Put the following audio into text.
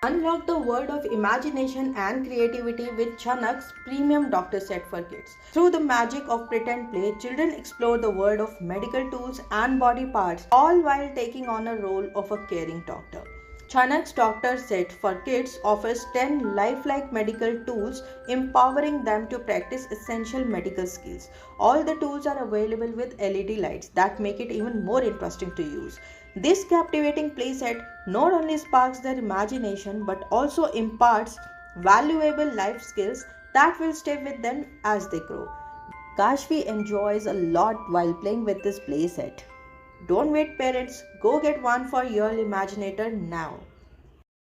Unlock the world of imagination and creativity with Chanak's premium doctor set for kids. Through the magic of pretend play, children explore the world of medical tools and body parts, all while taking on a role of a caring doctor. Chanak's doctor set for kids offers 10 lifelike medical tools, empowering them to practice essential medical skills. All the tools are available with LED lights that make it even more interesting to use. This captivating playset not only sparks their imagination but also imparts valuable life skills that will stay with them as they grow. Kashvi enjoys a lot while playing with this playset. Don't wait, parents, go get one for your imaginator now.